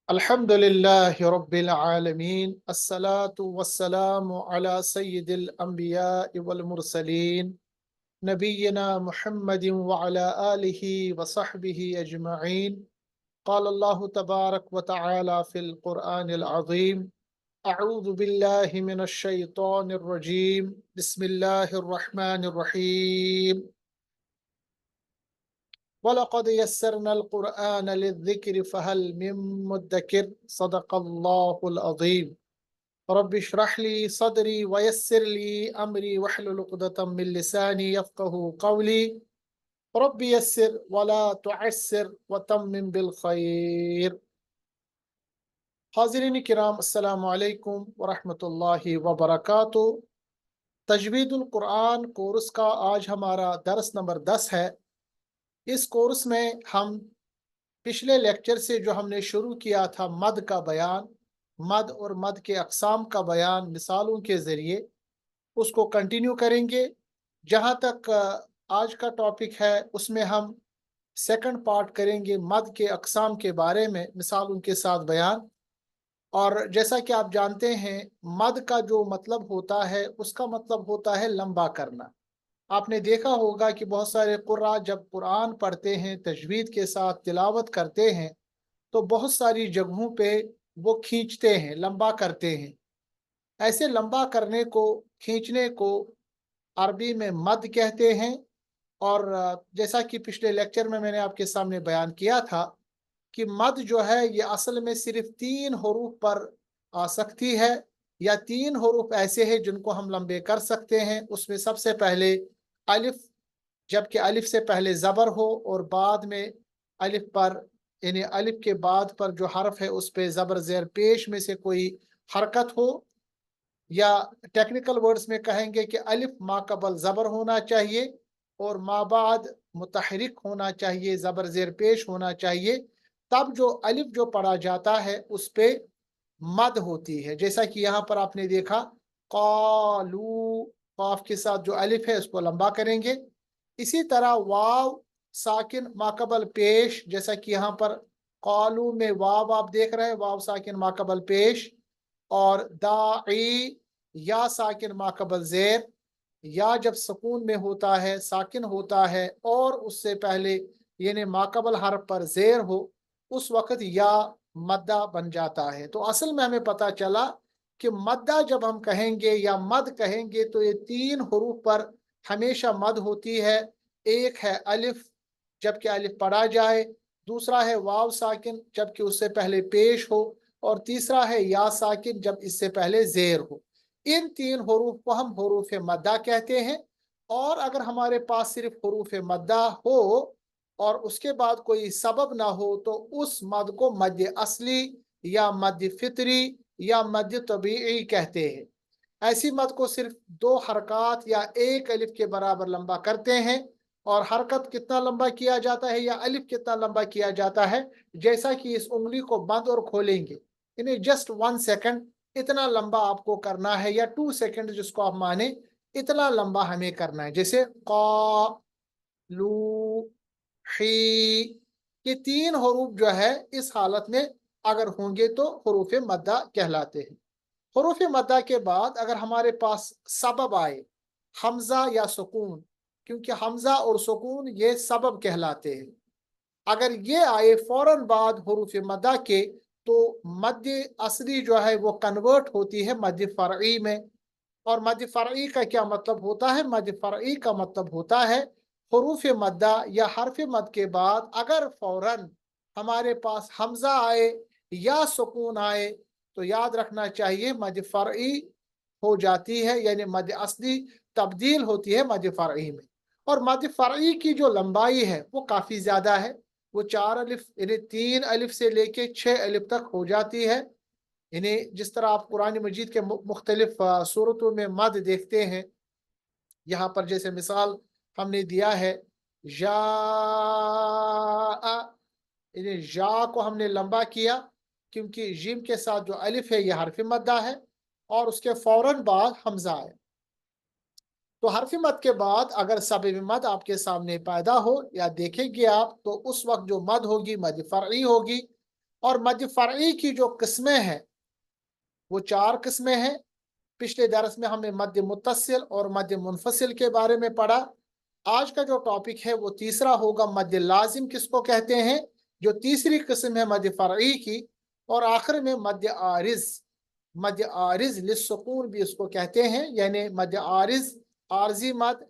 अल्हम्दुलिल्लाहि रब्बिल आलमीन अस्सलातु वस्सलामु अला सय्यिदिल अंबिया'i वल मुरसलीन नबिय्यिना मुहम्मदिन व अला आलिहि व सहबिहि अजमईन। क़ाल अल्लाहु तबारक व तआला फ़िल क़ुरआनिल अज़ीम। अऊज़ु बिल्लाहि मिनश शैतानिर रजीम। बिस्मिल्लाहिर रहमानिर रहीम। वलक़द यस्सरनल क़ुरआन लिज़्ज़िक्रि फ़हल मिन मुद्दकिर। सदक़ल्लाहुल अज़ीम। रब्बि इश्रह ली सदरी वयस्सिर ली अमरी वहलुल उक़दतम मिन लिसानी यफ़क़हू क़ौली। रब्बि यस्सिर वला तुअस्सिर वतम्मिम बिल खैर। हाज़िरीन किराम, अस्सलामु अलैकुम व रहमतुल्लाहि व बरकातुहू। तजवीदुल कुरान कोर्स का आज हमारा दर्स नंबर 10 है। इस कोर्स में हम पिछले लेक्चर से जो हमने शुरू किया था मद का बयान, मद और मद के अक़साम का बयान मिसालों के ज़रिए, उसको कंटिन्यू करेंगे। जहाँ तक आज का टॉपिक है उसमें हम सेकंड पार्ट करेंगे मद के अक़साम के बारे में मिसालों के साथ बयान। और जैसा कि आप जानते हैं मद का जो मतलब होता है उसका मतलब होता है लंबा करना। आपने देखा होगा कि बहुत सारे कुर्रा जब कुरान पढ़ते हैं, तजवीद के साथ तिलावत करते हैं, तो बहुत सारी जगहों पे वो खींचते हैं, लंबा करते हैं। ऐसे लंबा करने को, खींचने को अरबी में मद कहते हैं। और जैसा कि पिछले लेक्चर में मैंने आपके सामने बयान किया था कि मद जो है ये असल में सिर्फ 3 हरूफ पर आ सकती है, या 3 हरूफ ऐसे हैं जिनको हम लंबे कर सकते हैं। उसमें सबसे पहले अलिफ, जबकि अलिफ से पहले ज़बर हो और बाद में अलिफ पर, यानी अलिफ के बाद पर जो हर्फ है उस पे ज़बर ज़ेर पेश में से कोई हरकत हो, या टेक्निकल वर्ड्स में कहेंगे कि अलिफ माकबल ज़बर होना चाहिए और माबाद मुतहरिक होना चाहिए, ज़बर ज़ेर पेश होना चाहिए। तब जो अलिफ जो पढ़ा जाता है उस पे मद होती है। जैसा कि यहाँ पर आपने देखा क़ालू, क़ाफ के साथ जो अलिफ है उसको लंबा करेंगे। इसी तरह वाव साकिन माकबल पेश, जैसा कि यहाँ पर क़ालू में वाव आप देख रहे हैं, वाव साकिन माकबल पेश। और दाई या साकिन माकबल ज़ेर, या जब सुकून में होता है, साकिन होता है और उससे पहले यानी माकबल हर्फ पर ज़ेर हो, उस वक़्त या मद्दा बन जाता है। तो असल में हमें पता चला कि मद्दा जब हम कहेंगे या मद कहेंगे तो ये 3 हरूफ पर हमेशा मद होती है। एक है अलिफ, जबकि अलिफ पढ़ा जाए, दूसरा है वाव साकिन जबकि उससे पहले पेश हो, और तीसरा है या साकिन जब इससे पहले ज़ेर हो। इन 3 हरूफ को हम हरूफ मद्दा कहते हैं। और अगर हमारे पास सिर्फ हरूफ मद्दा हो और उसके बाद कोई सबब ना हो तो उस मद को मद असली या मद फितरी या मद तबीई कहते हैं। ऐसी मद को सिर्फ 2 हरकत या एक अलिफ के बराबर लंबा करते हैं। और हरकत कितना लंबा किया जाता है या अलिफ कितना लंबा किया जाता है, जैसा कि इस उंगली को बंद और खोलेंगे, इन्हें जस्ट 1 सेकंड इतना लंबा आपको करना है, या 2 सेकंड जिसको आप माने, इतना लंबा हमें करना है। जैसे क़ा लू ही, ये 3 हरूफ जो है इस हालत में अगर होंगे तो हरूफ मद्दा कहलाते हैं। हरूफ मद्दा के बाद अगर हमारे पास सबब आए, हमजा या सुकून, क्योंकि हमजा और सुकून ये सबब कहलाते हैं, अगर ये आए फौरन बाद हरूफ मद्दा के, तो मद असली जो है वो कन्वर्ट होती है मद फ़रई में। और मद फ़रई का क्या मतलब होता है? मद फ़रई का मतलब होता है हरूफ मद्दा या हर्फ मद के बाद अगर फौरन हमारे पास हमजा आए या सुकून आए, तो याद रखना चाहिए मद फ़रई हो जाती है, यानी मद असली तब्दील होती है मद फ़रई में। और मद फ़रई की जो लंबाई है वो काफ़ी ज़्यादा है, वो 4 अलिफ यानी 3 अलिफ से लेके 6 अलिफ तक हो जाती है। इन्हें जिस तरह आप कुरान मजीद के मुख्तलिफ सूरतों में मद देखते हैं, यहाँ पर जैसे मिसाल हमने दिया है या, इन्हें या को हमने लंबा किया क्योंकि जिम के साथ जो अलिफ है यह हरफ मद्दा है और उसके फौरन बाद हमजा है। तो हरफ मद के बाद अगर सबब मद आपके सामने पैदा हो या देखेंगे आप, तो उस वक्त जो मद होगी मद फ़रई होगी। और मद फरई की जो किस्में हैं वो 4 किस्में हैं। पिछले दरस में हमने मद मुत्तसिल और मद मुनफसिल के बारे में पढ़ा। आज का जो टॉपिक है वो तीसरा होगा, मद लाजिम किसको कहते हैं, जो तीसरी किस्म है मद फरई की। और आखिर में मद आरिज, मद आरिज लिस्सुकून भी इसको कहते हैं, यानी मद आरिज, आरजी मद।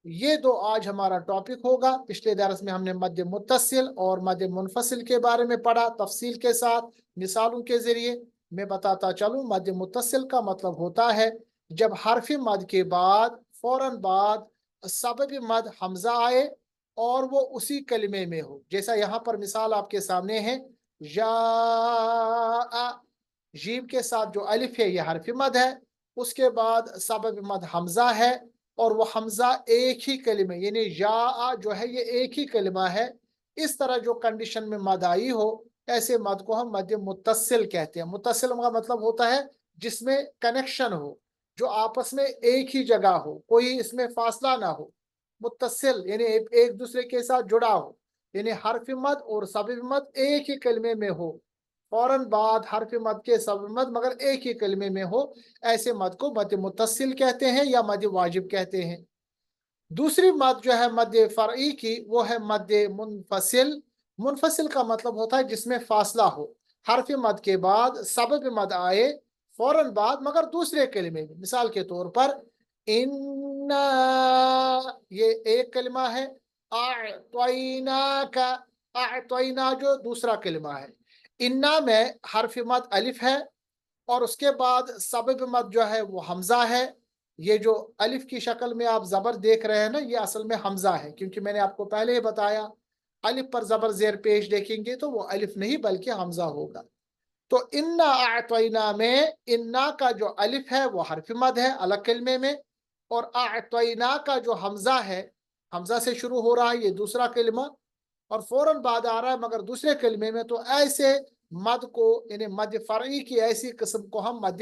ये दो आज हमारा टॉपिक होगा। पिछले दरस में हमने मद मुत्तसिल और मद मुनफसिल के बारे में पढ़ा तफसील के साथ, मिसालों के जरिए। मैं बताता चलूं, मद मुत्तसिल का मतलब होता है जब हरफ मद के बाद फौरन बाद सबब मद हमजा आए और वो उसी कलमे में हो। जैसा यहाँ पर मिसाल आपके सामने है, या जीम के साथ जो अलिफ है यह हरफ मद है, उसके बाद सबब मद हमजा है और वो हमजा एक ही कलिमे यानी या जो है ये एक ही कलिमा है। इस तरह जो कंडीशन में मद आई हो ऐसे मद को हम मद मुत्तसिल कहते हैं। मुत्तसिल का मतलब होता है जिसमें कनेक्शन हो, जो आपस में एक ही जगह हो, कोई इसमें फासला ना हो। मुत्तसिल यानी एक दूसरे के साथ जुड़ा हो, यानी हरफ मद और सबब मद एक ही कलमे में हो, फौरन बाद हरफ मद के सबब मद मगर एक ही कलमे में हो। ऐसे मद को मद मुत्तसिल कहते हैं या मद वाजिब कहते हैं। दूसरी मद जो है मद फरई की, वो है मद मुनफसिल। मुनफसिल का मतलब होता है जिसमें फासला हो, हरफ मद के बाद सबब मद आए फौरन बाद मगर दूसरे कलमे में। मिसाल के तौर पर इन्ना, ये एक कलमा है, आ'तैना का, आ'तैना जो दूसरा कलमा है। इन्ना में हरफ मद अलिफ है और उसके बाद सबब मद जो है वो हमजा है। ये जो अलिफ की शक्ल में आप जबर देख रहे हैं ना, ये असल में हमजा है, क्योंकि मैंने आपको पहले ही बताया अलिफ पर जबर जेर पेश देखेंगे तो वो अलिफ नहीं बल्कि हमजा होगा। तो इन्ना आ'तैना में इन्ना का जो अलिफ है वो हरफ मद है अलग कलमे में, और आ'तैना का जो हमजा है, हमजा से शुरू हो रहा है ये दूसरा कलमा और फौरन बाद आ रहा है मगर दूसरे कलमे में, तो ऐसे मद को यानी मद फरई की ऐसी किस्म को हम मद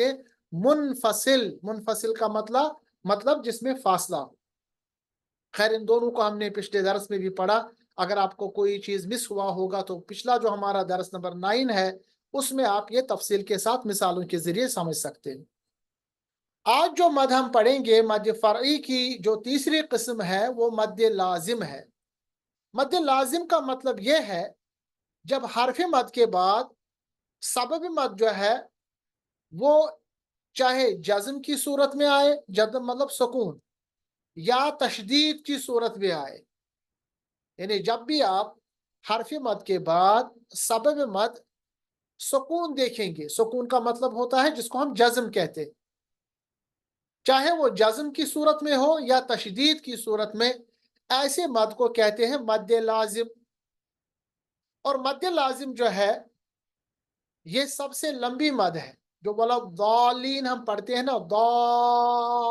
मुनफसिल, मुनफसिल का मतलब जिसमें फासला हो। खैर इन दोनों को हमने पिछले दरस में भी पढ़ा। अगर आपको कोई चीज मिस हुआ होगा तो पिछला जो हमारा दरस नंबर 9 है उसमें आप ये तफसील के साथ मिसालों के जरिए समझ सकते हैं। आज जो मद हम पढ़ेंगे, मद फरई की जो तीसरी किस्म है वो मद लाजिम है। मद लाजिम का मतलब यह है जब हरफ मद के बाद सबब मद जो है वो चाहे जज्म की सूरत में आए, जज्म मतलब सुकून, या तशदीद की सूरत में आए। यानी जब भी आप हरफ मद के बाद सबब मद सुकून देखेंगे, सुकून का मतलब होता है जिसको हम जज्म कहते हैं, चाहे वो जज्म की सूरत में हो या तशदीद की सूरत में, ऐसे मद को कहते हैं मद लाजिम। और मद लाजिम जो है ये सबसे लंबी मद है। जो बोला दालीन हम पढ़ते हैं ना, दाल,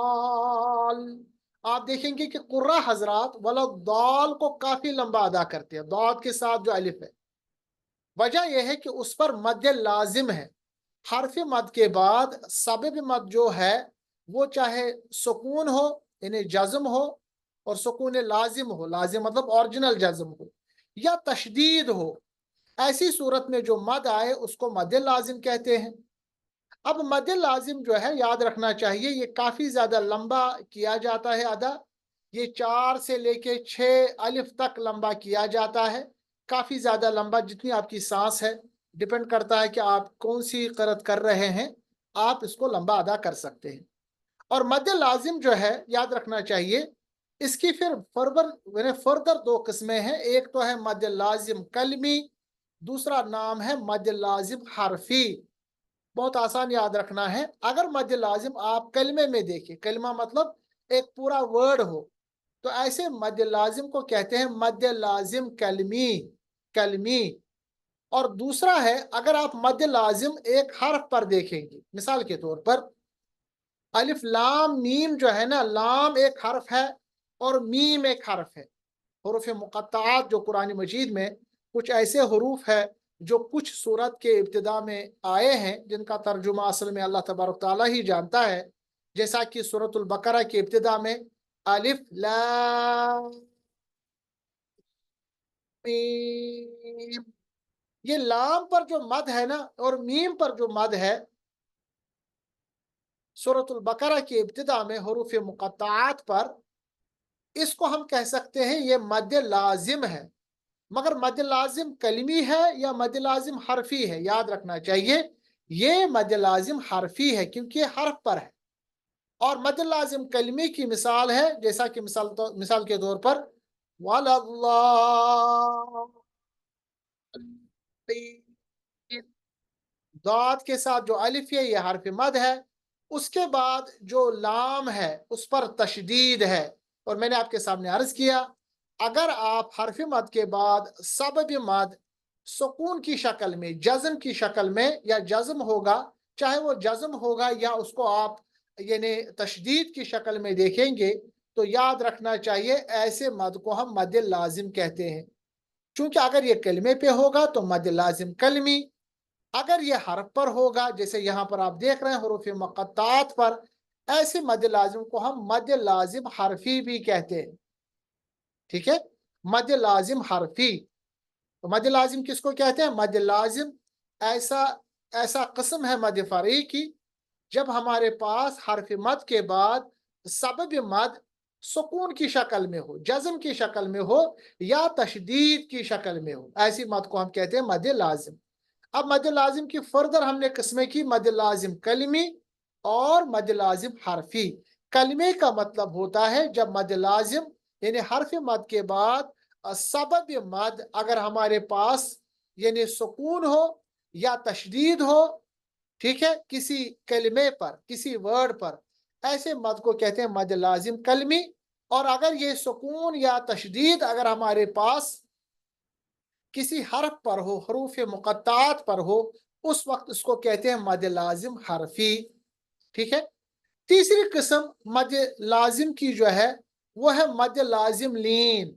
आप देखेंगे कि कुर्रा हजरात वाला दाल को काफी लंबा अदा करते हैं, दाद के साथ जो अलिफ है। वजह यह है कि उस पर मद लाजिम है। हरफ मद के बाद सबब मद जो है वो चाहे सुकून हो यानी जज्म हो, और सुकून लाजिम हो, लाजिम मतलब ओरिजिनल जज्म हो, या तशदीद हो, ऐसी सूरत में जो मद आए उसको मद लाजिम कहते हैं। अब मद लाजिम जो है याद रखना चाहिए ये काफी ज्यादा लंबा किया जाता है अदा। ये 4 से लेके 6 अलिफ तक लंबा किया जाता है, काफी ज्यादा लंबा, जितनी आपकी सांस है, डिपेंड करता है कि आप कौन सी क़रत कर रहे हैं, आप इसको लंबा अदा कर सकते हैं। और मद लाजिम जो है याद रखना चाहिए इसकी फिर फर्दर 2 किस्में हैं। एक तो है मद लाजिम कलमी, दूसरा नाम है मद लाजिम हरफी। बहुत आसान याद रखना है। अगर मद लाजिम आप कलमे में देखें, कलमा मतलब एक पूरा वर्ड हो, तो ऐसे मद लाजिम को कहते हैं मद लाजिम कलमी, कलमी। और दूसरा है अगर आप मद लाजिम एक हर्फ पर देखेंगे, मिसाल के तौर पर अलिफ लाम मीम जो है ना, लाम एक हर्फ है और मीम एक हर्फ है। हुरूफ मुक़त्तआत जो कुरान मजीद में कुछ ऐसे हरूफ है जो कुछ सूरत के इब्तिदा में आए हैं जिनका तर्जुमा असल में अल्लाह तबारक तआला ही जानता है। जैसा कि सूरतुल बकरा के इब्तिदा में अलिफ लाम मीम, یہ لام پر جو مد ہے نا اور میم پر جو مد ہے سورۃ البقرہ کی ابتدا میں حروف مقطعات پر، اس کو ہم کہہ سکتے ہیں یہ مد لازم ہے، مگر مد لازم کلمی ہے یا مد لازم حرفی ہے؟ یاد رکھنا چاہیے یہ مد لازم حرفی ہے کیونکہ یہ حرف پر ہے، اور مد لازم کلمی کی مثال ہے جیسا کہ مثال کے طور پر داد کے ساتھ جو الف ہے یہ حرف مد ہے، اس کے بعد جو لام ہے اس پر تشدید ہے، اور میں نے آپ کے سامنے عرض کیا اگر آپ حرف مد کے بعد سبب مد سکون کی شکل میں، جزم کی شکل میں، یا جزم ہوگا چاہے وہ جزم ہوگا یا اس کو آپ یعنی تشدید کی شکل میں دیکھیں گے، تو یاد رکھنا چاہیے ایسے مد کو ہم مد لازم کہتے ہیں، چونکہ اگر یہ کلمے پہ ہوگا تو مد لازم کلمی، اگر یہ حرف پر ہوگا جیسے یہاں پر آپ دیکھ رہے ہیں حروف مقطعات پر، ایسے مد لازم کو ہم مد لازم حرفی بھی کہتے ہیں، ٹھیک ہے، مد لازم حرفی۔ تو مد لازم کس کو کہتے ہیں؟ مد لازم ایسا قسم ہے مد فرعی کی جب ہمارے پاس حرف مد کے بعد سبب مد سکون کی شکل میں ہو، جزم کی شکل میں ہو یا تشدید کی شکل میں ہو، ایسی مد کو ہم کہتے ہیں مد لازم۔ اب مد لازم کی فردر ہم نے قسمیں کی، مد لازم کلمی اور مد لازم حرفی۔ کلمے کا مطلب ہوتا ہے جب مد لازم یعنی حرف مد کے بعد سبب مد اگر ہمارے پاس یعنی سکون ہو یا تشدید ہو، ٹھیک ہے، کسی کلمے پر، کسی ورڈ پر، ایسے مد کو کہتے ہیں مد لازم کلمی، اور اگر یہ سکون یا تشدید اگر ہمارے پاس کسی حرف پر ہو، حروف مقطعات پر ہو، اس وقت اس کو کہتے ہیں مد لازم حرفی، ٹھیک ہے۔ تیسری قسم مد لازم کی جو ہے وہ ہے مد لازم لین۔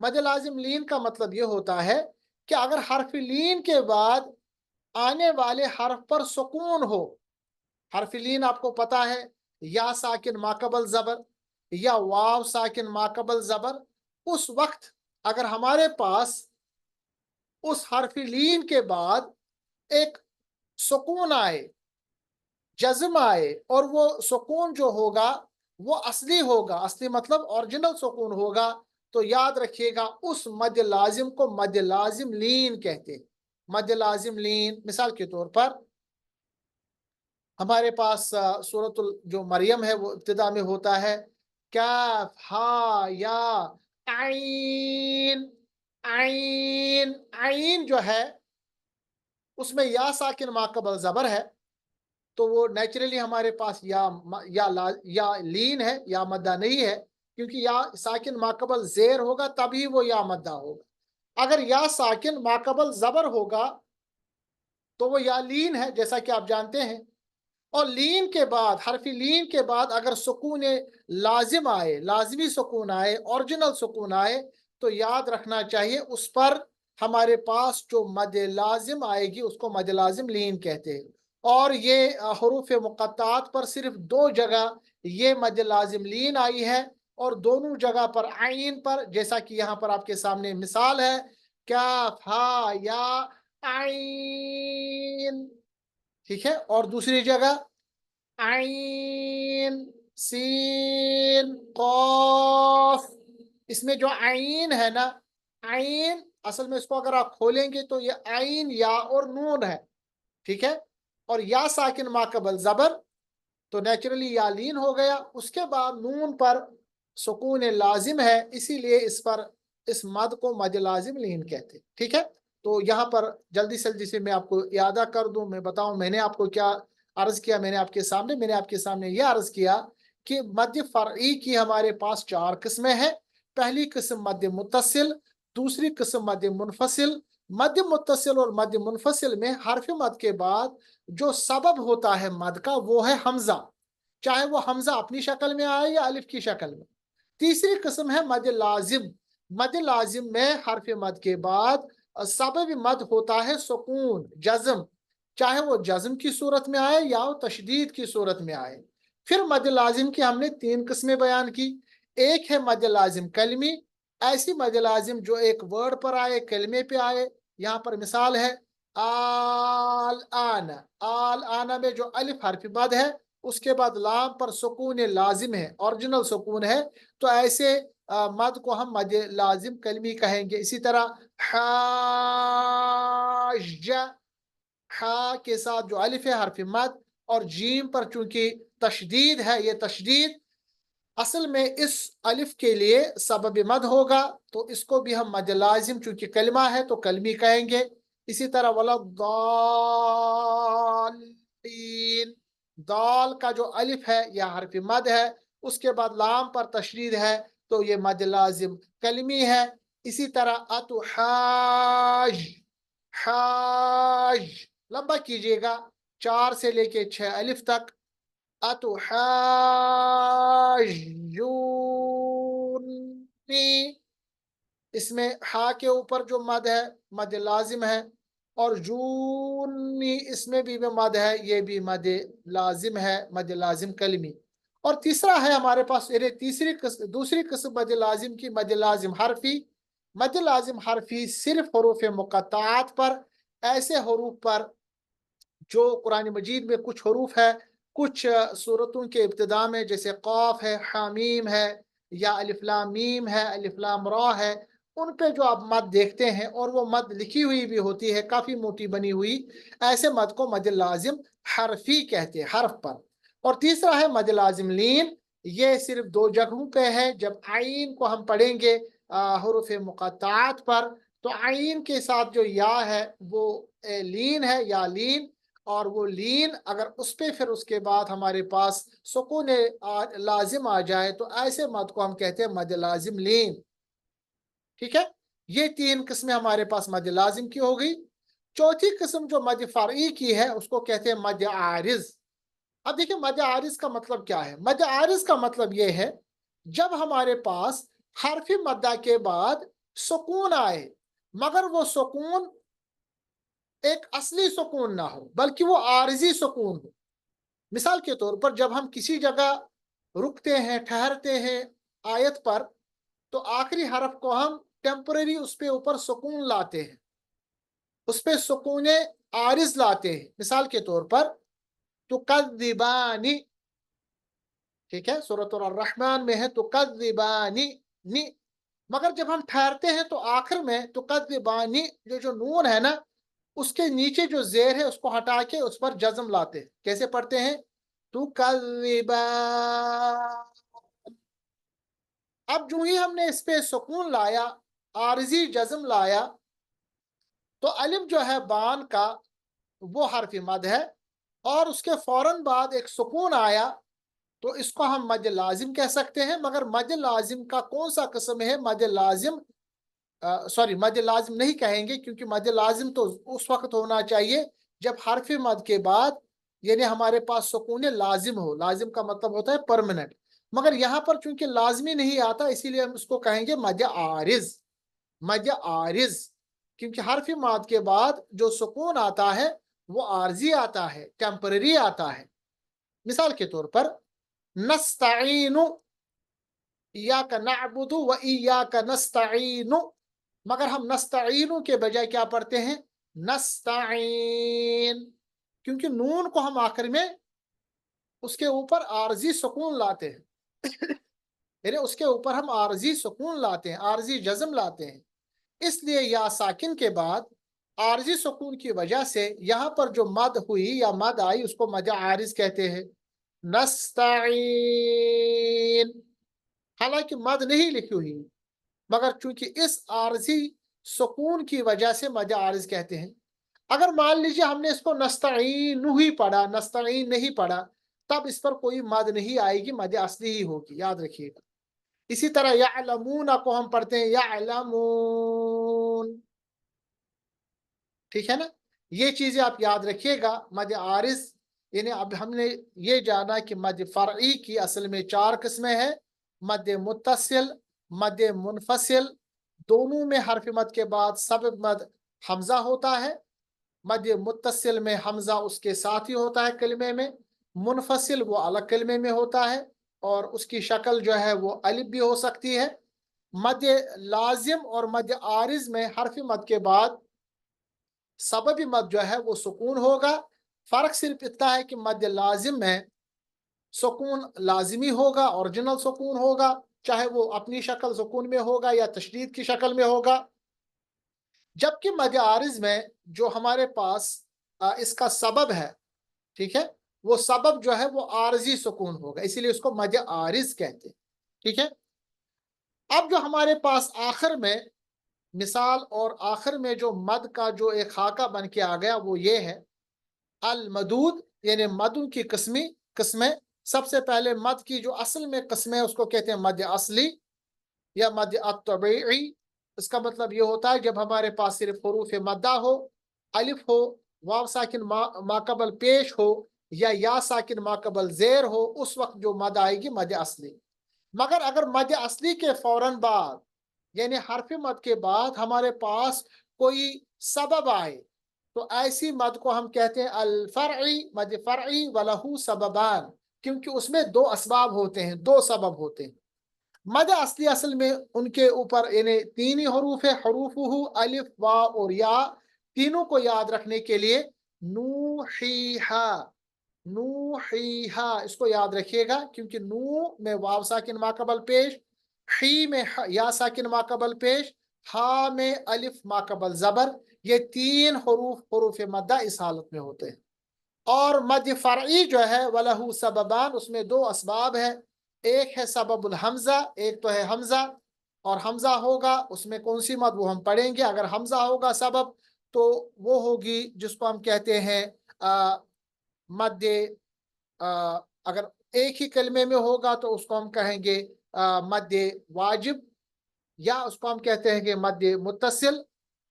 مد لازم لین کا مطلب یہ ہوتا ہے کہ اگر حرف لین کے بعد آنے والے حرف پر سکون ہو، حرف لین آپ کو پتا ہے یا ساکن ماقبل زبر یا واو ساکن ماقبل زبر، اس وقت اگر ہمارے پاس اس حرف لین کے بعد ایک سکون آئے، جزم آئے، اور وہ سکون جو ہوگا وہ اصلی ہوگا، اصلی مطلب اوریجنل سکون ہوگا، تو یاد رکھیے گا اس مد لازم کو مد لازم لین کہتے ہیں۔ مد لازم لین مثال کے طور پر ہمارے پاس سورۃ جو مریم ہے وہ ابتدا میں ہوتا ہے کاف ہا یا عین، عین، عین جو ہے اس میں یا ساکن ماقبل زبر ہے، تو وہ نیچرلی ہمارے پاس یا لین ہے، یا مدہ نہیں ہے، کیونکہ یا ساکن ماقبل زیر ہوگا تبھی وہ یا مدہ ہوگا۔ اگر یا ساکن ماقبل زبر ہوگا تو وہ یا لین ہے جیسا کہ آپ جانتے ہیں، اور لین کے بعد، حرف لین کے بعد اگر سکون لازم آئے، لازمی سکون آئے، اوریجنل سکون آئے، تو یاد رکھنا چاہیے اس پر ہمارے پاس جو مد لازم آئے گی اس کو مد لازم لین کہتے ہیں، اور یہ حروف مقطعات پر صرف دو جگہ یہ مد لازم لین آئی ہے، اور دونوں جگہ پر عین پر، جیسا کہ یہاں پر آپ کے سامنے مثال ہے کاف ہا یا عین، ٹھیک ہے، اور دوسری جگہ عین سین قاف، اس میں جو عین ہے نا، عین اصل میں اس کو اگر آپ کھولیں گے تو یہ عین یا اور نون ہے، ٹھیک ہے، اور یا ساکن ماقبل زبر تو نیچرلی یا لین ہو گیا، اس کے بعد نون پر سکون لازم ہے، اسی لیے اس پر اس مد کو مد لازم لین کہتے، ٹھیک ہے۔ تو یہاں پر جلدی سے میں آپ کو اعادہ کر دوں، میں بتاؤں میں نے آپ کو کیا عرض کیا۔ میں نے آپ کے سامنے یہ عرض کیا کہ مد فرعی کی ہمارے پاس 4 قسمیں ہیں۔ پہلی قسم مد متصل، دوسری قسم مد منفصل۔ مد متصل اور مد منفصل میں حرف مد کے بعد جو سبب ہوتا ہے مد کا وہ ہے حمزہ، چاہے وہ حمزہ اپنی شکل میں آئے یا الف کی شکل میں۔ تیسری قسم ہے مد لازم۔ مد لازم میں حرف مد کے بعد سبب مد ہوتا ہے سکون، جزم، چاہے وہ جزم کی صورت میں آئے یا وہ تشدید کی صورت میں آئے۔ پھر مد لازم کی ہم نے 3 قسمیں بیان کی۔ ایک ہے مد لازم کلمی، ایسی مد لازم جو ایک ورڈ پر آئے، کلمے پہ آئے، یہاں پر مثال ہے आल आना, आल आना में जो अलिफ हर्फ मद है, उसके बाद लाम पर सुकून लाजिम है, ओरिजिनल सुकून है, तो ऐसे मद को हम मद लाजिम कलमी कहेंगे। इसी तरह हाजा, हा के साथ जो अलिफ है हर्फ मद, और जीम पर चूंकि तशदीद है, ये तशदीद असल में इस अलिफ के लिए सबब मद होगा, तो इसको भी हम मद लाजिम चूंकि कलमा है तो कलमी कहेंगे। इसी तरह वलद्दालीन, दाल का जो अलिफ है यह हर्फ मद है, उसके बाद लाम पर तशदीद है, तो ये मद लाजिम कलमी है। इसी तरह अतुहाज, हाज लंबा कीजिएगा, 4 से लेके 6 अलिफ तक। अतुहाजूनी, इसमें हा के ऊपर जो मद है मद लाजिम है, और जूनी इसमें भी मद है, ये भी मद लाजिम है, मद लाजिम कलमी। और तीसरा है हमारे पास, ये दूसरी किस्म मद लाजिम की, मद लाजिम हरफी। मद लाजिम हरफी सिर्फ हरूफ मुक़त्ताअत पर, ऐसे हरूफ पर जो कुरान मजीद में कुछ हरूफ है, कुछ सूरतों के इब्तिदा में, जैसे क़ाफ है, हामीम है, या अलिफ लाम मीम है, अलिफ लाम रा है, उन पे जो आप मद देखते हैं और वो मद लिखी हुई भी होती है काफ़ी मोटी बनी हुई, ऐसे मद को मद लाजिम हरफी कहते हैं, हर्फ पर। और तीसरा है मद लाजिम लीन, ये सिर्फ 2 जगहों पे है। जब आइन को हम पढ़ेंगे हरूफ मुक़त्ताअत पर, तो आइन के साथ जो या है वो लीन है, या लीन, और वो लीन अगर उस पे फिर उसके बाद हमारे पास सुकून लाजिम आ जाए, तो ऐसे मद को हम कहते हैं मद लाजिम लीन। ठीक है, ये 3 किस्में हमारे पास मद लाजिम की हो गई। चौथी किस्म जो मद फ़रई की है, उसको कहते हैं मद आरिज। अब देखिए मद आरिज का मतलब क्या है। मद आरिज का मतलब ये है, जब हमारे पास हरफी मद्दा के बाद सुकून आए, मगर वो सुकून एक असली सुकून ना हो, बल्कि वो आरजी सुकून हो। मिसाल के तौर पर जब हम किसी जगह रुकते हैं, ठहरते हैं आयत पर, तो आखिरी हरफ को हम टेम्पररी उस पे ऊपर सुकून लाते हैं, उस पे सुकून आरिज लाते हैं। मिसाल के तौर पर तुकद्दिबानी, ठीक है, सूरत अर-रहमान में है तुकद्दिबानी नी, मगर जब हम ठहरते हैं तो आखिर में तुकद्दिबानी जो नून है ना, उसके नीचे जो जेर है उसको हटा के उस पर जज्म लाते हैं। कैसे पढ़ते हैं? तुकज़्ज़िबा। अब जो ही हमने इस पे सुकून लाया, आरजी जज्म लाया, तो अलिफ जो है बान का, वो हर्फ मद है, और उसके फौरन बाद एक सुकून आया, तो इसको हम मद लाजिम कह सकते हैं। मगर मद लाजिम का कौन सा किस्म है? मद लाजिम सॉरी, मद लाजिम नहीं कहेंगे, क्योंकि मद लाजिम तो उस वक्त होना चाहिए जब हरफ मद के बाद यानी हमारे पास सुकून लाजिम हो। लाजिम का मतलब होता है परमानेंट, मगर यहाँ पर चूंकि लाजमी नहीं आता, इसीलिए हम उसको कहेंगे मद आरिज। मद आरिज, क्योंकि हरफ मद के बाद जो सुकून आता है वो आरजी आता है, टेम्पररी आता है। मिसाल के तौर पर नस्तईनु, इय्याका नअबुदु व इय्याका नस्तईनु, मगर हम नस्तईनु के बजाय क्या पढ़ते हैं? नस्तईन, क्योंकि नून को हम आखिर में उसके ऊपर आरजी सुकून लाते हैं यानी उसके ऊपर हम आरजी सुकून लाते हैं, आरजी जज्म लाते हैं। इसलिए या साकिन के बाद आरजी सुकून की वजह से यहाँ पर जो मद हुई या मद आई, उसको मद आरिज कहते हैं। नस्तईन, हालांकि मद नहीं लिखी हुई, मगर चूंकि इस आरजी सुकून की वजह से मद आरिज कहते हैं। अगर मान लीजिए हमने इसको नस्तईन ही पढ़ा, नस्तईन नहीं पढ़ा, तब इस पर कोई मद नहीं आएगी, मद असली ही होगी, याद रखिएगा। इसी तरह यअलमून को हम पढ़ते हैं यअलमून, ठीक है ना। ये चीजें आप याद रखिएगा। मद आरिज यानी अब हमने ये जाना कि मद फरई की असल में 4 किस्में हैं। मद मुत्तसिल, मद मुनफसिल, दोनों में हर्फ मद के बाद सबब मद हमजा होता है। मद मुत्तसिल में हमजा उसके साथ ही होता है कलमे में, मुनफसिल वो अलग कलमे में होता है, और उसकी शक्ल जो है वो अलिफ भी हो सकती है। मद लाजिम और मद आरिज में हर्फ मद के बाद सबबी मद जो है वो सुकून होगा। फ़र्क सिर्फ इतना है कि मद लाजिम में सुकून लाजिमी होगा, ओरिजिनल सुकून होगा, चाहे वो अपनी शक्ल सुकून में होगा या तशदीद की शक्ल में होगा। जबकि मद आरिज में जो हमारे पास इसका सबब है, ठीक है, वो सबब जो है वो आरजी सुकून होगा, इसीलिए उसको मद आरिज कहते हैं। ठीक है, अब जो हमारे पास आखिर में मिसाल और आखिर में जो मद का जो एक खाका बन के आ गया वो ये है अल मदूद, यानी मदों की किस्में। सबसे पहले मद की जो असल में किस्में उसको कहते हैं मद असली या मद अत्तबई। इसका मतलब ये होता है जब हमारे पास सिर्फ हरूफ मद्दा हो, अलिफ हो, वाव साकिन माकबल पेश हो या साकिन माकबल जेर हो, उस वक्त जो मद आएगी मद असली। मगर अगर मद असली के फौरन बाद यानी हरफ मद के बाद हमारे पास कोई सबब आए तो ऐसी मद को हम कहते हैं अल फरई, मद फरई वलहू सबबान, क्योंकि उसमें दो असबाब होते हैं, दो सबब होते हैं। मद असली असल में उनके ऊपर यानी तीन ही हरूफ है, हरूफुहु अलिफ वाव और या, तीनों को याद रखने के लिए नूहीहा, नूहीहा इसको याद रखिएगा, क्योंकि नू में वाव साकिन माकबल पेश, ही में या साकिन माकबल पेश, हा में अलिफ माकबल जबर, ये तीन हरूफ मद्दा इस हालत में होते हैं। और मद फरई जो है वलहू सबबान, उसमें दो असबाब है, एक है सबबुल हमजा, एक तो है हमजा। और हमजा होगा उसमें कौन सी मद वो हम पढ़ेंगे। अगर हमजा होगा सबब तो वो होगी जिसको हम कहते हैं मद, अगर एक ही कलमे में होगा तो उसको हम कहेंगे मद वाजिब, या उसको हम कहते हैं कि मद मुत्तसिल।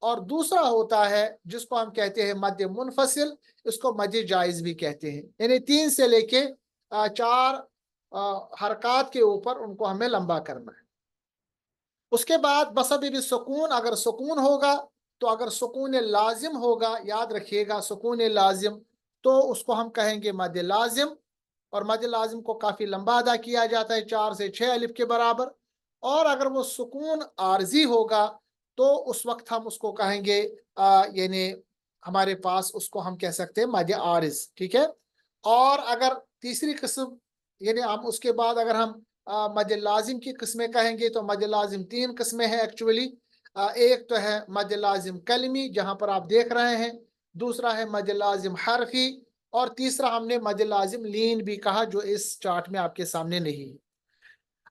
और दूसरा होता है जिसको हम कहते हैं मद मुनफसिल, इसको मद जायज़ भी कहते हैं। यानी तीन से लेके चार हरकत के ऊपर उनको हमें लंबा करना है। उसके बाद बसबब सुकून, अगर सुकून होगा तो अगर सुकून लाजिम होगा, याद रखिएगा सुकून लाजिम, तो उसको हम कहेंगे मद लाजिम। और मद लाजिम को काफ़ी लंबा अदा किया जाता है, 4 से 6 अलिफ के बराबर। और अगर वो सुकून आर्जी होगा तो उस वक्त हम उसको कहेंगे यानी हमारे पास उसको हम कह सकते हैं मद आरिज। ठीक है, और अगर तीसरी किस्म यानी हम उसके बाद अगर हम मद लाजिम की किस्में कहेंगे तो मद लाजिम तीन किस्में हैं एक्चुअली। एक तो है मद लाजिम कलमी जहाँ पर आप देख रहे हैं, दूसरा है मद लाजिम हरफी, और तीसरा हमने मद लाजिम लीन भी कहा जो इस चार्ट में आपके सामने नहीं है।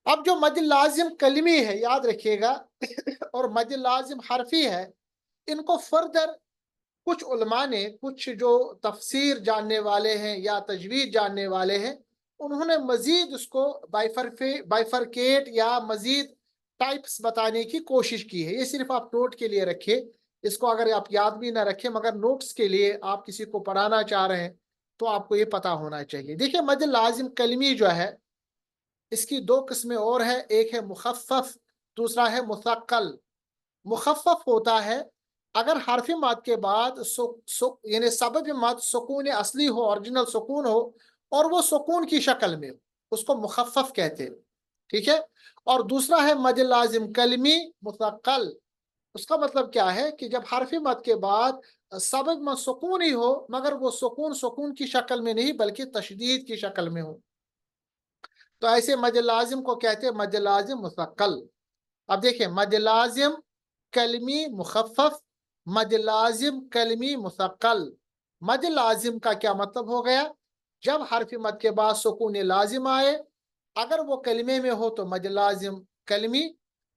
अब जो मद लाजिम कलमी है याद रखिएगा और मद लाजिम हरफी है, इनको फर्दर कुछ उलमा ने, कुछ जो तफसीर जानने वाले हैं या तजवीद जानने वाले हैं, उन्होंने मजीद उसको बाइफरकेट या मजीद टाइप्स बताने की कोशिश की है। ये सिर्फ आप नोट के लिए रखिए, इसको अगर आप याद भी ना रखें मगर नोट्स के लिए आप किसी को पढ़ाना चाह रहे हैं तो आपको ये पता होना चाहिए। देखिए मद लाजिम कलमी जो है इसकी दो किस्में और है, एक है मुखफ़फ़, दूसरा है मुसक्कल। मुखफ़फ़ होता है अगर हरफ़ी मद के बाद यानी सबब मद सुकून असली हो, ओरिजिनल सुकून हो और वो सुकून की शक्ल में हो, उसको मुखफ़फ़ कहते हैं। ठीक है, और दूसरा है मद लाजिम कलमी मुसक्कल। उसका मतलब क्या है कि जब हरफ़ी मद के बाद सबब मद सुकून ही हो मगर वो सुकून की शक्ल में नहीं बल्कि तशदीद की शक्ल में हो, तो ऐसे मद लाजिम को कहते हैं मद लाजिम मुसक्कल। अब देखिए मद लाजिम कलमी मुखफ़फ़, मद लाजिम कलमी मुसक्कल। मद लाजिम का क्या मतलब हो गया, जब हरफ मद के बाद सुकून लाजिम आए, अगर वो कलमे में हो तो मद लाजिम कलमी,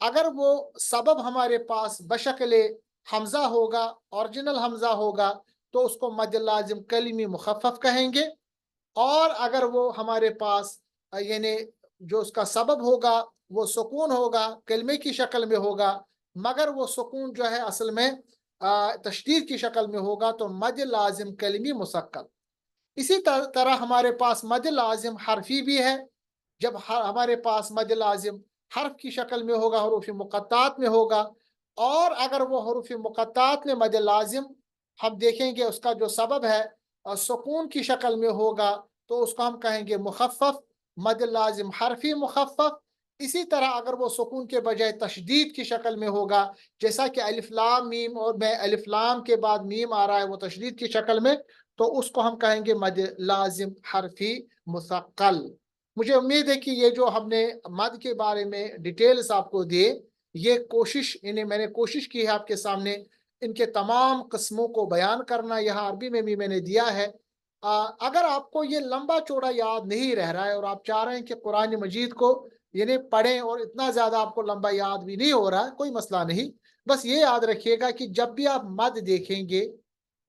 अगर वो सबब हमारे पास बशक्ल हमजा होगा, ओरिजिनल हमजा होगा, तो उसको मद लाजिम कलमी मुखफ़फ़ कहेंगे। और अगर वो हमारे पास यानी जो उसका सबब होगा वो सुकून होगा, कलमे की शक्ल में होगा, मगर वो सुकून जो है असल में तशदीद की शक्ल में होगा, तो मद लाजिम कलमी मुसक्कल। इसी तरह हमारे पास मद लाजिम हरफी भी है। जब हमारे पास मद लाजिम हर्फ की शक्ल में होगा, हरूफ मुक़त्तात में होगा, और अगर वो हरूफ मुक़त्तात में मद लाजिम हम देखेंगे उसका जो सबब है और सुकून की शक्ल में होगा, तो उसको हम कहेंगे मुखफ़फ़, मद लाजिम हरफी मुखफ़फ़। اسی طرح اگر وہ سکون کے بجائے تشدید کی شکل میں ہوگا، جیسا کہ الف لام میم اور میں الف لام کے بعد میم آ رہا ہے وہ تشدید کی شکل میں، تو اس کو ہم کہیں گے مد لازم حرفی مثقل۔ مجھے امید ہے کہ یہ جو ہم نے مد کے بارے میں ڈیٹیلز آپ کو دیے، یہ کوشش میں نے کوشش کی ہے آپ کے سامنے ان کے تمام قسموں کو بیان کرنا، یہاں عربی میں بھی میں نے دیا ہے۔ اگر آپ کو یہ لمبا چوڑا یاد نہیں رہ رہا ہے اور آپ چاہ رہے ہیں کہ قرآن مجید کو یعنی پڑھیں اور اتنا زیادہ آپ کو لمبا یاد بھی نہیں ہو رہا، کوئی مسئلہ نہیں، بس یہ یاد رکھیے گا کہ جب بھی آپ مد دیکھیں گے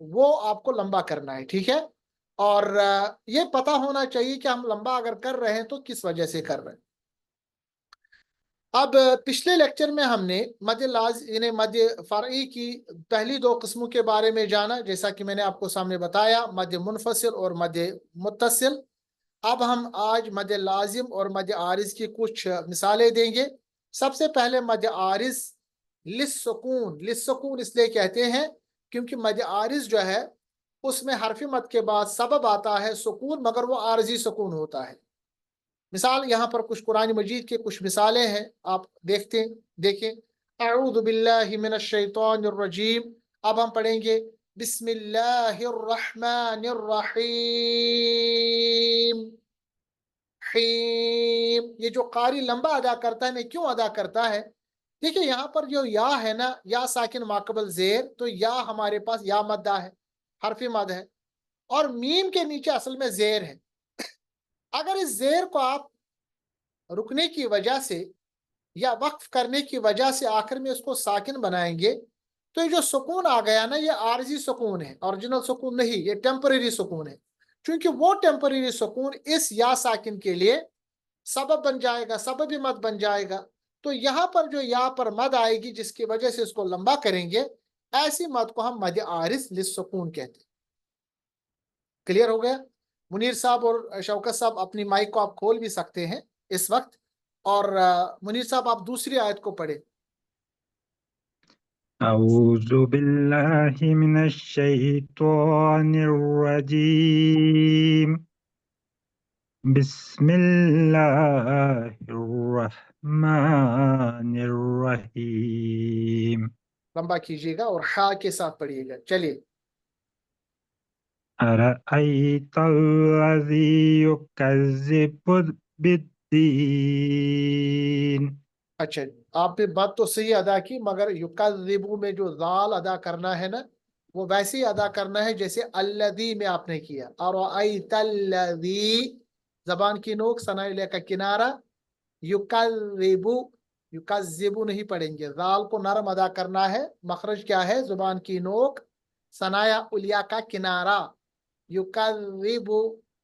وہ آپ کو لمبا کرنا ہے، ٹھیک ہے؟ اور یہ پتہ ہونا چاہیے کہ ہم لمبا اگر کر رہے ہیں تو کس وجہ سے کر رہے ہیں۔ اب پچھلے لیکچر میں ہم نے مد یعنی مد فرعی کی پہلی دو قسموں کے بارے میں جانا، جیسا کہ میں نے آپ کو سامنے بتایا، مد منفصل اور مد متصل۔ اب ہم آج مد لازم اور مد عارض کی کچھ مثالیں دیں گے۔ سب سے پہلے مد عارض للسکون۔ للسکون اس لیے کہتے ہیں کیونکہ مد عارض جو ہے اس میں حرف مد کے بعد سبب آتا ہے سکون، مگر وہ عارضی سکون ہوتا ہے۔ مثال یہاں پر کچھ قرآن مجید کے کچھ مثالیں ہیں، آپ دیکھیں۔ اعوذ باللہ من الشیطان الرجیم۔ اب ہم پڑھیں گے بسم اللہ الرحمن الرحیم۔ حیم، یہ جو قاری لمبا ادا کرتا ہے، کیوں ادا کرتا ہے؟ دیکھیں یہاں پر جو یا ہے نا، یا ساکن ماقبل زیر، تو یا ہمارے پاس یا مدہ ہے، حرف مد ہے، اور میم کے نیچے اصل میں زیر ہے۔ اگر اس زیر کو آپ رکنے کی وجہ سے یا وقف کرنے کی وجہ سے آخر میں اس کو ساکن بنائیں گے تو یہ جو سکون آ گیا نا، یہ عارضی سکون ہے، اوریجنل سکون نہیں، یہ ٹیمپریری سکون ہے۔ چونکہ وہ ٹیمپریری سکون اس یا ساکن کے لیے سبب بن جائے گا، سبب مد بن جائے گا۔ تو یہاں پر جو یا پر مد آئے گی جس کی وجہ سے اس کو لمبا کریں گے، ایسی مد کو ہم مد عارض للسکون کہتے ہیں۔ کلیئر ہو گیا؟ منیر صاحب اور شوکت صاحب اپنی مائک کو آپ کھول بھی سکتے ہیں اس وقت، اور منیر صاحب آپ دوسری آیت کو پڑھیں۔ اعوذ باللہ من الشیطان الرجیم بسم اللہ الرحمن الرحیم لمبا کیجیے گا اور خا کے ساتھ پڑھیے گا۔ چلیے۔ ارأیت الذی یکذب بالدین۔ اچھا، آپ نے بات تو صحیح ادا کی، مگر یکذبو میں جو ذال ادا کرنا ہے نا، وہ ویسے ہی ادا کرنا ہے جیسے الذی میں آپ نے کیا۔ ارأیت الذی، زبان کی نوک ثناء کا کنارہ، یکذبو، یکذبو نہیں پڑھیں گے، ذال کو نرم ادا کرنا ہے۔ مخرج کیا ہے؟ زبان کی نوک ثناء علیا کا کنارہ، یکذبو،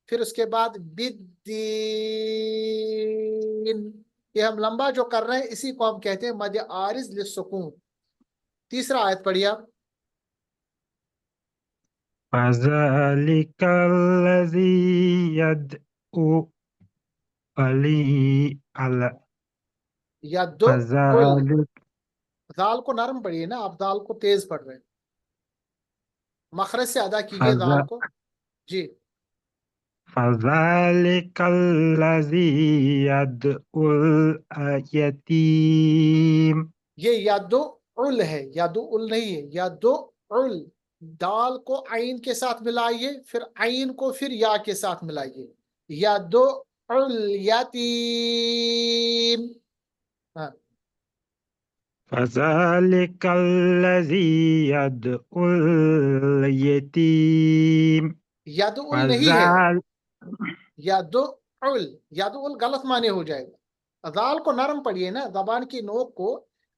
پھر اس کے بعد بالدین۔ یہ ہم لمبا جو کر رہے ہیں اسی کو ہم کہتے ہیں مد عارض للسکون۔ تیسرا آیت پڑھیے آپ۔ فذلک الذی یدعو یا دو ال، فذلک دال کو نرم پڑھیے نا، آپ دال کو تیز پڑھ رہے ہیں، مخرج سے ادا کیجئے دال کو۔ جی۔ فذلک الذی یدعو الیتیم۔ یہ یادو ال ہے، یادو ال نہیں ہے، یادو ال۔ دال کو عین کے ساتھ ملائیے، پھر عین کو پھر یا کے ساتھ ملائیے، یادو الیتیم۔ ہاں، فذلک الذی یدعو الیتیم۔ یادو ال نہیں ہے، یادو ال، یادو ال غلط معنی ہو جائے گا۔ دال کو نرم پڑھیے نا، زبان کی نوک کو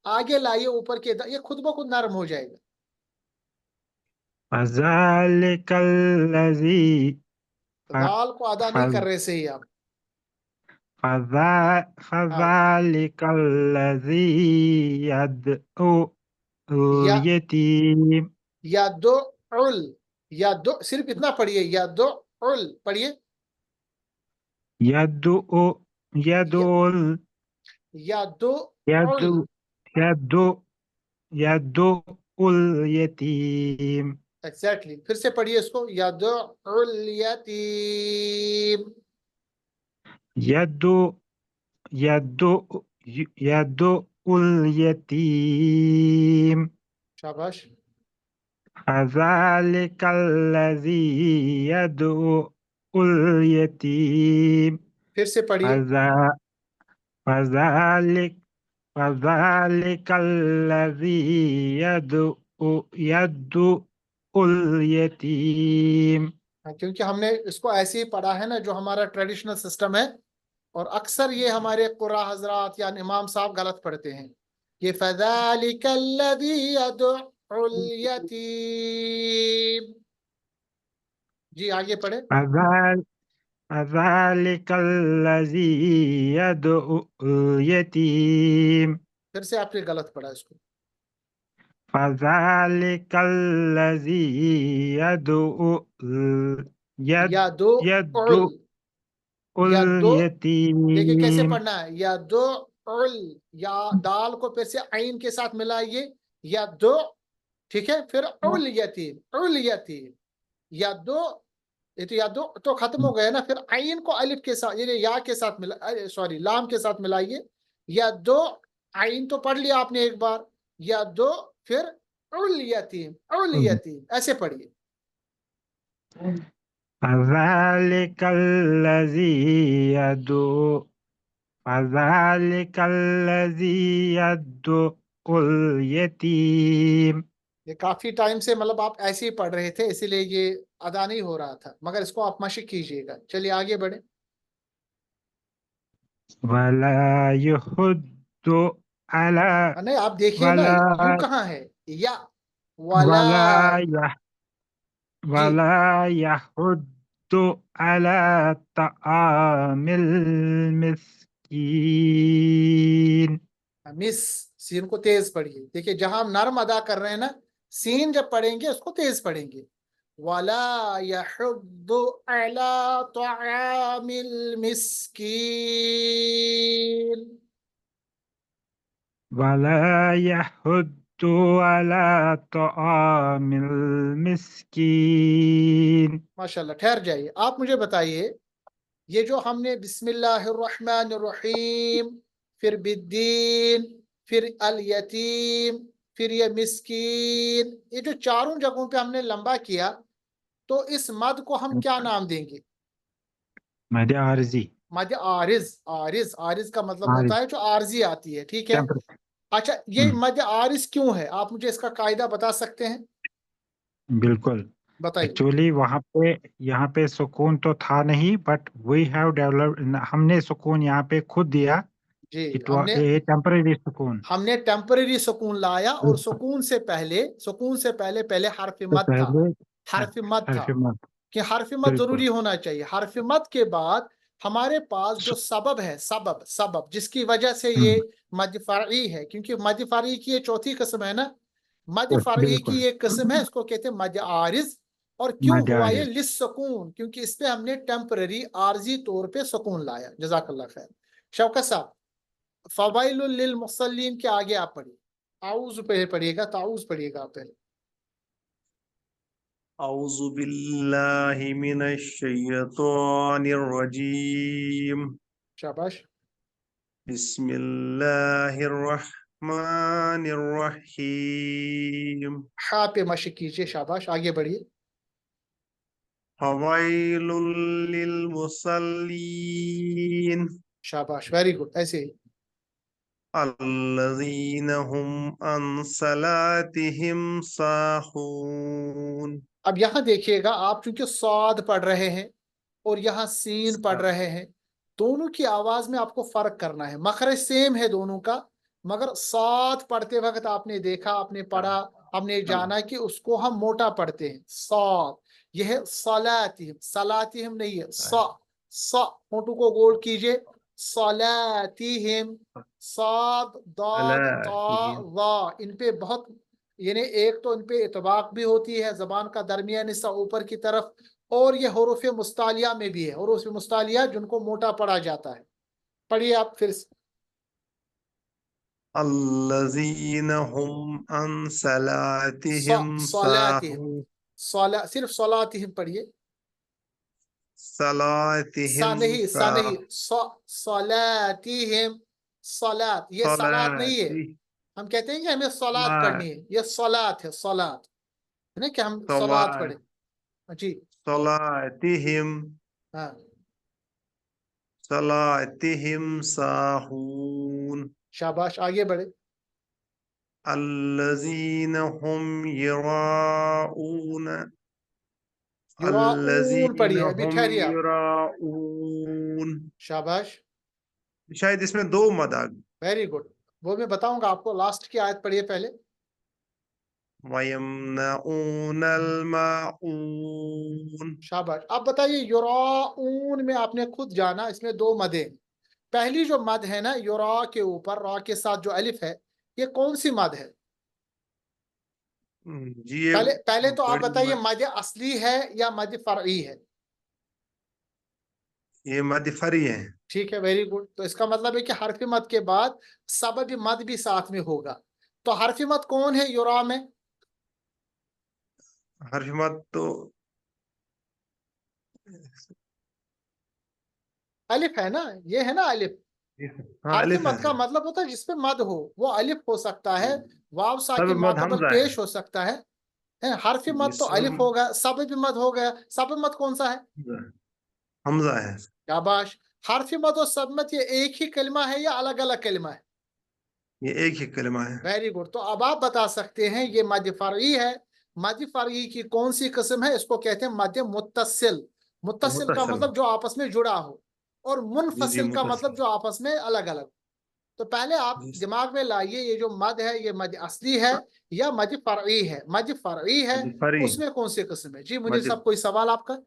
آگے لائیے اوپر کے، یہ خود بخود نرم ہو جائے گا۔ فذلک الذی دال کو ادا نہیں کر رہے صحیح آپ۔ ہاں، فذلک الذی یدعو یا الیتیم۔ یادو ال، یادو صرف اتنا پڑھیے، یادو ال پڑھیے، یدعو یدعو یادو ال، یدعو یدعو یدعو الیتیم۔ ایگزیکٹلی، پھر سے پڑھیے اس کو، یادو الیتیم۔ یدعو يدعو اليتيم शाबाश। فذلك الذي يدعو اليتيم फिर से पढ़िए। فذا- فذلك فذلك الذي يدعو اليتيم हाँ, क्योंकि हमने इसको ऐसे ही पढ़ा है ना, जो हमारा ट्रेडिशनल सिस्टम है, और अक्सर ये हमारे कुर्रा हजरात या इमाम साहब गलत पढ़ते हैं। ये फज़ालिकल्लज़ी यदउल यतीम। जी आगे पढ़े। فذلك الذي يدعو اليتيم फिर से आपने गलत पढ़ा इसको। فذلك الذي يدعو यदुउल, يدعو यदु, देखिए कैसे اليتيم पढ़ना है। यदुउल, या दाल को फिर से आइन के साथ मिलाइए। यदु, ठीक है, फिर उल यतीम, उल यतीम। यदु, ये तो यदु तो खत्म हो गया ना, फिर आइन को अलिफ के साथ, ये या के साथ मिला, सॉरी लाम के साथ मिलाइए। यदु, आइन तो पढ़ लिया आपने एक बार। यदु, फिर उल यतीम, उल यतीम, ऐसे पढ़िए। فذلك الذي يدعو فذلك الذي يدعو اليتيم ये काफी टाइम से मतलब आप ऐसे ही पढ़ रहे थे, इसीलिए ये अदा नहीं हो रहा था, मगर इसको आप मशक कीजिएगा। चलिए आगे बढ़े। ولا يحض على नहीं, आप देखिए ना, यू ولا कहाँ है, या वाला। ولا يح जी, ولا يحض على طعام المسكين मिस, सीन को तेज पढ़िए। देखिए जहां हम नर्म अदा कर रहे हैं ना, सीन जब पढ़ेंगे उसको तेज पढ़ेंगे। वला यहुद्दु अला तआमिल मिस्कीन। ولا يحض على طعام المسكين माशाल्लाह, ठहर जाइए। आप मुझे बताइए, ये जो हमने बिस्मिल्लाहिर्रहमानिर्रहीम, फिर बिद्दीन, फिर अल यतीम, फिर ये मिस्कीन, ये जो चारों जगहों पे हमने लंबा किया, तो इस मद को हम क्या नाम देंगे? مد عارضي मद आरिज। आरिज, आरिज का मतलब عارض होता है जो आरजी आती है, ठीक है। temper अच्छा, ये हम्म, मद आरिज क्यों है, आप मुझे इसका कायदा बता सकते हैं? बिल्कुल बताइए। एक्चुअली वहां पे यहाँ पे सुकून तो था नहीं बट वी हैव डेवलप्ड हमने सुकून यहाँ पे खुद दिया जी, इट हमने वाज ए टेम्परेरी सुकून हमने टेम्परेरी सुकून लाया, और तो सुकून से पहले पहले हर्फ मद था। पहले हर्फ मद था, हरफ मत कि हर्फ मद बिल्कुल जरूरी होना चाहिए। हर्फ मद के बाद हमारे पास जो सबब है, सबब सबब जिसकी वजह से ये हम्म, मद फरई है, क्योंकि मद फरई की ये चौथी किस्म है ना। मद फरई की बिल्कुल एक किस्म है, इसको कहते हैं मद आरिज। और क्यों मद हुआ ये आरिज लिस्सकून, क्योंकि इस पे हमने टेम्पररी आरजी तौर पे सुकून लाया। जजाकल्लाह खैर। शौकत साहब, फवाइलुल लिल मुसल्लीन के आगे आप पढ़िए। आऊज पहले पढ़िएगा, ताऊज पढ़िएगा आप पहले। أعوذ بالله من الشيطان الرجيم शाबाश। بسم الله الرحمن الرحيم हा पे मशक कीजिए, शाबाश, आगे बढ़िए। فويل للمصلين शाबाश, वेरी गुड, ऐसे ही। الذين هم عن صلاتهم ساهون अब यहाँ देखिएगा, आप चूंकि स्वाद पढ़ रहे हैं और यहाँ सीन पढ़ रहे हैं, दोनों की आवाज में आपको फर्क करना है। मखरज सेम है दोनों का, मगर साथ पढ़ते वक्त आपने देखा, आपने पढ़ा, हमने जाना कि उसको हम मोटा पढ़ते हैं। साथ, यह है सलातिहिम, सलातिहिम नहीं है, सा होंठों को गोल कीजिए। सलातिहिम, साद दाद ता صلاتهم वा, इन पे बहुत, यानी एक तो इन पे इतबाक भी होती है, जबान का दरमियान हिस्सा ऊपर की तरफ, और ये हरूफ मुस्तालिया में भी है, हरूफ मुस्तालिया जिनको मोटा पढ़ा जाता है। पढ़िए आप फिर से। الذين هم عن صلاتهم सलातिहिम, ساهون सिर्फ सलातिहिम पढ़िए। صلاتهم नहीं सा नहीं सलातिहिम सलात, ये सलात नहीं है। हम कहते हैं कि हमें सलात पढ़नी है, ये सलात है, सलात है ना, कि हम सलात पढ़े जी। صلاتهم हाँ صلاتهم ساهون शाबाश, आगे बढ़े। الذين هم يراءون युराऊन الذين पढ़िए, अभी هم ठहरिए आप। يراءون शाबाश, शायद इसमें दो मद आ गए। वेरी गुड, वो मैं बताऊंगा आपको। लास्ट की आयत पढ़िए पहले। वयमनऊन अलमाऊन शाबाश, अब बताइए युराऊन में आपने खुद जाना, इसमें दो मदे। पहली जो मद है ना युरा के ऊपर रा के साथ जो अलिफ है, ये कौन सी मद है? जी ये पहले तो आप बड़ी बताइए मद, मद असली है या मद फरई है? ये मद फरी है। ठीक है, वेरी गुड। तो इसका मतलब है कि हरफी मद के बाद सबब मद भी साथ में होगा। तो हरफी मद कौन है युरा में? हर्फ मद तो अलिफ है ना, ये है ना अलिफ। हाँ हरफी अलिफ मद का है। मतलब होता है जिसपे मद हो, वो अलिफ हो सकता है, वाव सब साकिन मद मातबल हमजा है। पेश हो सकता है। हरफी जी मद तो सब अलिफ होगा, सबब मद हो गया। सबब मद कौन सा है? हमजा है। शाबाश, हरफी मद और सबब मद ये एक ही कलमा है या अलग अलग कलमा है? ये एक ही कलमा है। Very good. तो अब आप बता सकते हैं ये मद फरई है। मद फरई की कौन सी किस्म है? इसको कहते हैं मद मुत्तसिल। मुत्तसिल का मुत्तसिल। मतलब जो आपस में जुड़ा हो, और जी जी मुनफसिल का मतलब मुत्तसिल। जो आपस में अलग अलग। तो पहले आप जी दिमाग में लाइए, ये जो मद है ये मद असली है या मद फरई है? मद फरई है, मद फरी। उसमें कौन सी किस्म है? जी मुझे मद सब कोई सवाल आपका?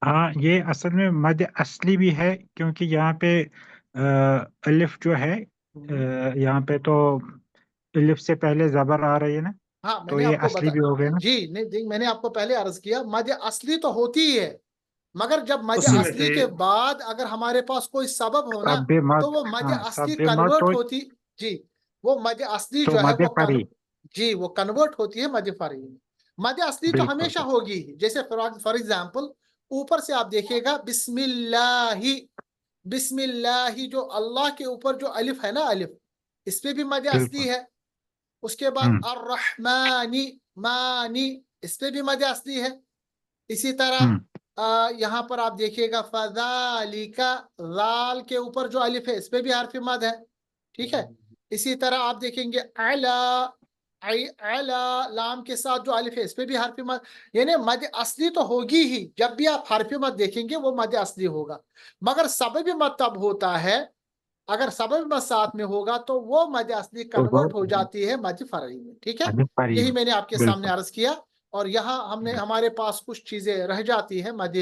हाँ, ये असल में मद असली भी है, क्योंकि यहाँ पे अलिफ जो है, यहाँ पे तो अलिफ से पहले जबर आ रही है ना, हाँ तो मैंने ये आपको असली बता, भी हो गया ना। जी नहीं जी, मैंने आपको पहले अर्ज किया मद असली तो होती ही है, मगर जब मद उसमें असली से के बाद अगर हमारे पास कोई सबब हो ना, सब भी तो मद, वो मद हाँ सब असली भी मद कन्वर्ट तो होती। जी, वो मद असली जो है मद वो फरी। जी वो कन्वर्ट होती है मद फरी में। मद असली तो बिल्कुल हमेशा होगी ही। जैसे फॉर एग्जाम्पल, ऊपर से आप देखिएगा बिस्मिल्लाही, बिस्मिल्लाही जो अल्लाह के ऊपर जो अलिफ है ना, अलिफ, इस पे भी मद असली बिल्कुल। है। उसके बाद हम्म अर्रहमानी, मानी, इस पे भी मद असली है। इसी तरह हम्म यहाँ पर आप देखिएगा फज़ालिका, लाल के ऊपर जो अलिफ है इस पे भी हर्फ मद है। ठीक है। इसी तरह आप देखेंगे अला, अला लाम के साथ जो अलिफ है इस पे भी हर्फ मद। यानी मद असली तो होगी ही, जब भी आप हर्फ मद देखेंगे वो मद असली होगा। मगर सबब मद तब होता है अगर सबब मद साथ में होगा, तो वो मद असली तो वो कन्वर्ट हो जाती है मद फरई में। ठीक है, मद फरी यही में। मैंने आपके सामने बिल्कुल। अर्ज किया। और यहाँ हमने हमारे पास कुछ चीजें रह जाती है मद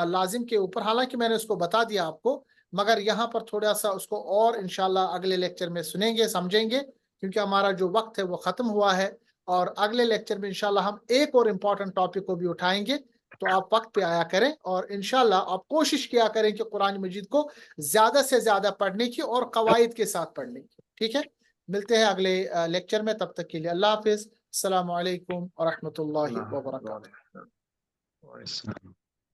लाजिम के ऊपर, हालांकि मैंने उसको बता दिया आपको, मगर यहाँ पर थोड़ा सा उसको और इंशाल्लाह अगले लेक्चर में सुनेंगे, समझेंगे, क्योंकि हमारा जो वक्त है वो खत्म हुआ है। और अगले लेक्चर में इंशाल्लाह हम एक और इम्पोर्टेंट टॉपिक को भी उठाएंगे। तो आप वक्त पे आया करें, और इंशाल्लाह आप कोशिश किया करें कि कुरान मजीद को ज्यादा से ज्यादा पढ़ने की और कवायद के साथ पढ़ने की। ठीक है, मिलते हैं अगले लेक्चर में, तब तक के लिए अल्लाह हाफिज। अस्सलाम वालेकुम व रहमतुल्लाहि व बरकातहू। अल्लाह।